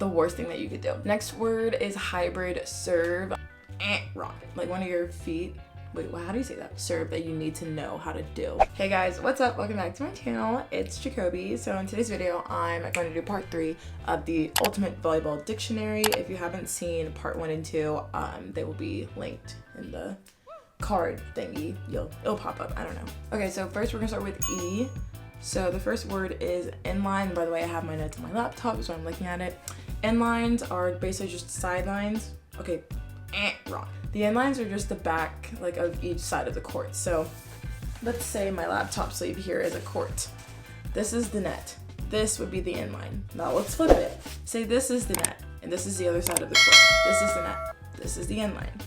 the worst thing that you could do. Next word is hybrid serve. Wrong. Like one of your feet. Wait, how do you say that? Serve that you need to know how to do. Hey guys, what's up? Welcome back to my channel. It's Jacoby. So in today's video, I'm going to do part 3 of the Ultimate Volleyball Dictionary. If you haven't seen part 1 and 2, they will be linked in the card thingy. It'll pop up. I don't know. Okay, so first we're gonna start with E. So the first word is inline. By the way, I have my notes on my laptop, so I'm looking at it. Inlines are basically just sidelines. Okay, wrong. The inlines are just the back, like, of each side of the court. So let's say my laptop sleeve here is a court. This is the net. This would be the inline. Now let's flip it. Say this is the net, and this is the other side of the court. This is the net. This is the inline.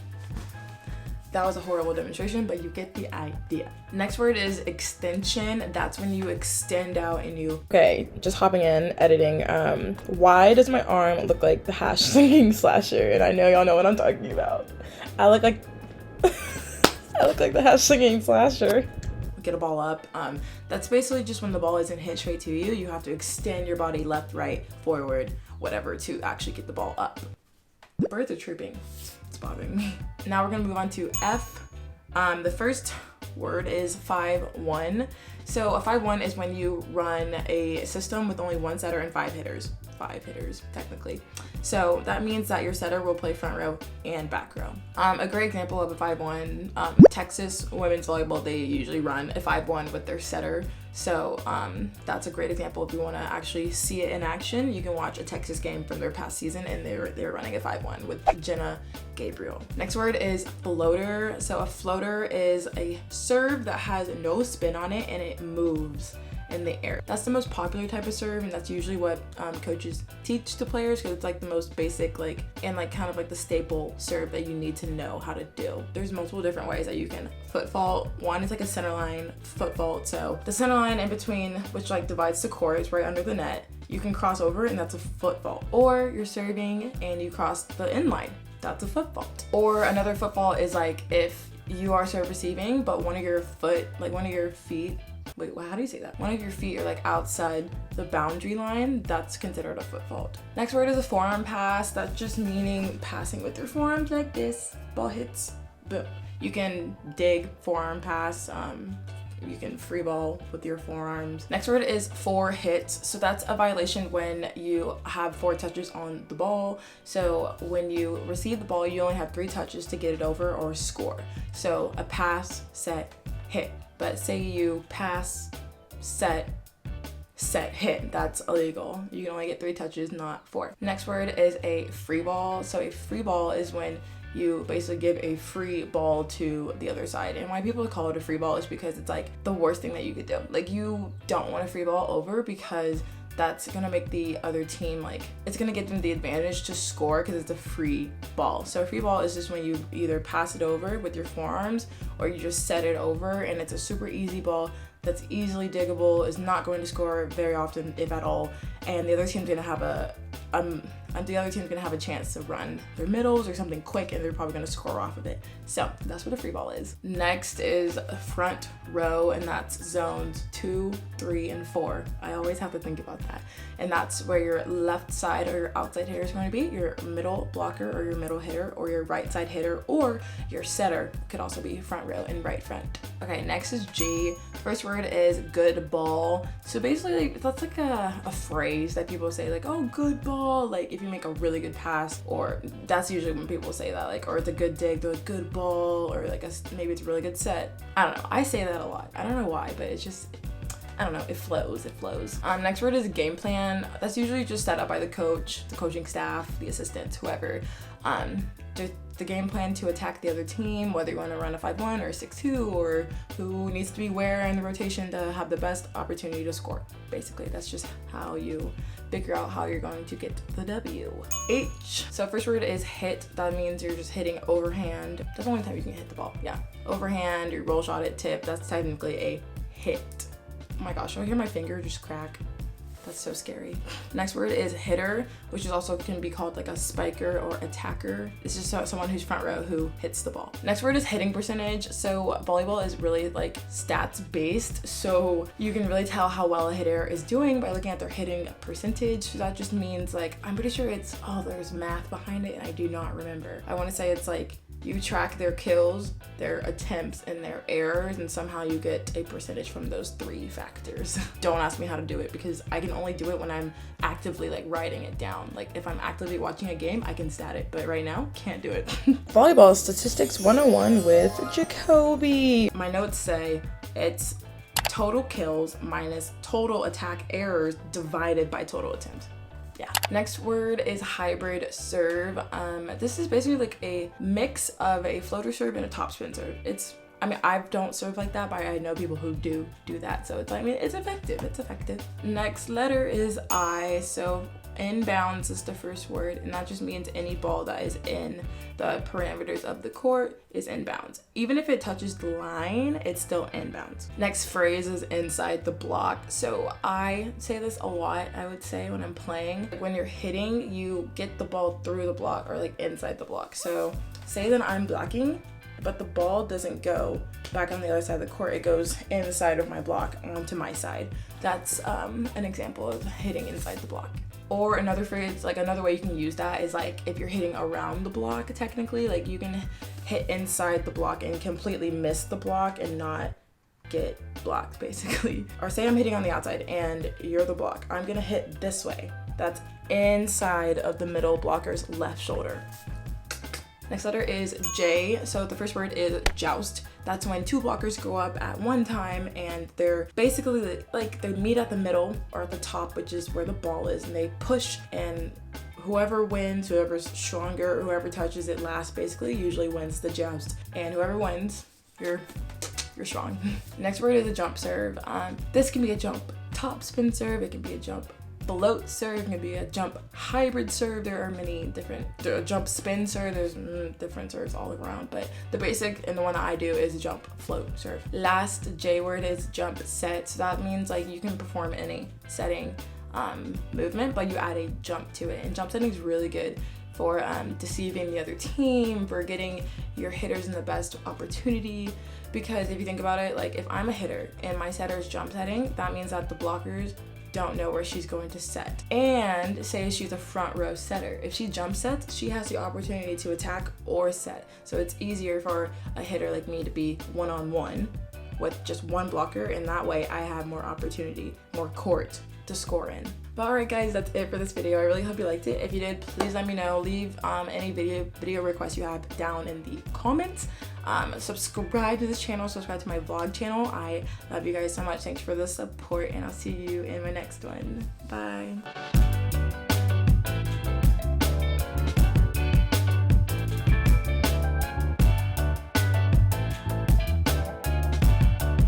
That was a horrible demonstration, but you get the idea. Next word is extension. That's when you extend out and you... Okay, just hopping in, editing. Why does my arm look like the hash slinging slasher? And I know y'all know what I'm talking about. I look like... I look like the hash slinging slasher. Get a ball up. That's basically just when the ball isn't hit straight to you. You have to extend your body left, right, forward, whatever, to actually get the ball up. The birds are chirping. It's bothering me. Now we're gonna move on to F. The first word is 5-1. So a 5-1 is when you run a system with only one setter and 5 hitters. 5 hitters, technically. So that means that your setter will play front row and back row. A great example of a 5-1, Texas women's volleyball, they usually run a 5-1 with their setter. So that's a great example. If you want to actually see it in action, you can watch a Texas game from their past season, and they're running a 5-1 with Jenna Gabriel. Next word is floater. So a floater is a serve that has no spin on it and it moves in the air. That's the most popular type of serve, and that's usually what coaches teach to players, because it's like the most basic, like, and like kind of like the staple serve that you need to know how to do. There's multiple different ways that you can foot fault. One is like a center line foot fault. So the center line in between, which like divides the court, is right under the net. You can cross over, and that's a foot fault. Or you're serving and you cross the inline. That's a foot fault. Or another foot fault is like if you are serve receiving, but one of your feet, wait, how do you say that? One of your feet are like outside the boundary line. That's considered a foot fault. Next word is a forearm pass. That's just meaning passing with your forearms like this. Ball hits, boom. You can dig forearm pass. You can free ball with your forearms. Next word is 4 hits. So that's a violation when you have 4 touches on the ball. So when you receive the ball, you only have 3 touches to get it over or score. So a pass, set, hit. But say you pass, set, hit. That's illegal. You can only get 3 touches, not 4. Next word is a free ball. So a free ball is when you basically give a free ball to the other side. And why people call it a free ball is because it's like the worst thing that you could do. Like, you don't want a free ball over, because that's gonna make the other team, like, it's gonna give them the advantage to score because it's a free ball. So a free ball is just when you either pass it over with your forearms or you just set it over, and it's a super easy ball that's easily diggable, is not going to score very often, if at all, and the other team's gonna have a chance to run their middles or something quick, and they're probably going to score off of it. So that's what a free ball is. Next is front row, and that's zones 2, 3, and 4. I always have to think about that. And that's where your left side or your outside hitter is going to be, your middle blocker or your middle hitter, or your right side hitter, or your setter could also be front row and right front. Okay, next is G. First word is good ball. So basically, that's like a phrase that people say, like, oh, good ball. Like, if you make a really good pass, or that's usually when people say that, like, or it's a good dig, they're like, good ball, or like maybe it's a really good set. I don't know. I say that a lot. I don't know why, but it's just, I don't know, it flows. Next word is game plan. That's usually just set up by the coach, the coaching staff, the assistants, whoever. The game plan to attack the other team, whether you want to run a 5-1 or a 6-2, or who needs to be where in the rotation to have the best opportunity to score. Basically, that's just how you figure out how you're going to get the W. H. So first word is hit. That means you're just hitting overhand. That's the only time you can hit the ball. Yeah. Overhand, you roll shot it, tip. That's technically a hit. Oh my gosh, do I hear my finger just crack? That's so scary. Next word is hitter, which is also can be called like a spiker or attacker. It's just someone who's front row who hits the ball. Next word is hitting percentage. So volleyball is really like stats based. So you can really tell how well a hitter is doing by looking at their hitting percentage. So that just means like, I'm pretty sure it's, there's math behind it and I do not remember. I want to say it's like, you track their kills, their attempts, and their errors, and somehow you get a percentage from those 3 factors. Don't ask me how to do it because I can only do it when I'm actively like writing it down. Like if I'm actively watching a game, I can stat it, but right now, can't do it. Volleyball Statistics 101 with Jacoby. My notes say it's total kills minus total attack errors divided by total attempts. Yeah. Next word is hybrid serve. This is basically like a mix of a floater serve and a topspin serve. I don't serve like that, but I know people who do that. So it's effective. It's effective. Next letter is I. So inbounds is the first word, and that just means any ball that is in the parameters of the court is inbounds. Even if it touches the line, it's still inbounds. Next phrase is inside the block. So I say this a lot, I would say, when I'm playing. Like when you're hitting, you get the ball through the block or like inside the block. So say that I'm blocking, but the ball doesn't go back on the other side of the court. It goes inside of my block onto my side. That's an example of hitting inside the block. Or another phrase, like another way you can use that is like if you're hitting around the block, technically, like you can hit inside the block and completely miss the block and not get blocked, basically. Or say I'm hitting on the outside and you're the block. I'm gonna hit this way. That's inside of the middle blocker's left shoulder. Next letter is J. So the first word is joust. That's when 2 blockers go up at one time and they're basically like they meet at the middle or at the top, which is where the ball is, and they push, and whoever wins, whoever's stronger, whoever touches it last basically usually wins the joust. And whoever wins, you're strong. Next word is a jump serve. This can be a jump top spin serve, it can be a jump float serve, it can be a jump hybrid serve. There are many different, jump spin serve, there's different serves all around, but the basic and the one that I do is jump float serve. Last J word is jump set. So that means like you can perform any setting movement, but you add a jump to it. And jump setting is really good for deceiving the other team, for getting your hitters in the best opportunity. Because if you think about it, like if I'm a hitter and my setter is jump setting, that means that the blockers don't know where she's going to set. And say she's a front row setter. If she jump sets, she has the opportunity to attack or set. So it's easier for a hitter like me to be one-on-one with just one blocker, and that way I have more opportunity, more court to score in. But alright guys, that's it for this video. I really hope you liked it. If you did, please let me know. Leave any video requests you have down in the comments. Subscribe to this channel, subscribe to my vlog channel. I love you guys so much. Thanks for the support, and I'll see you in my next one. Bye.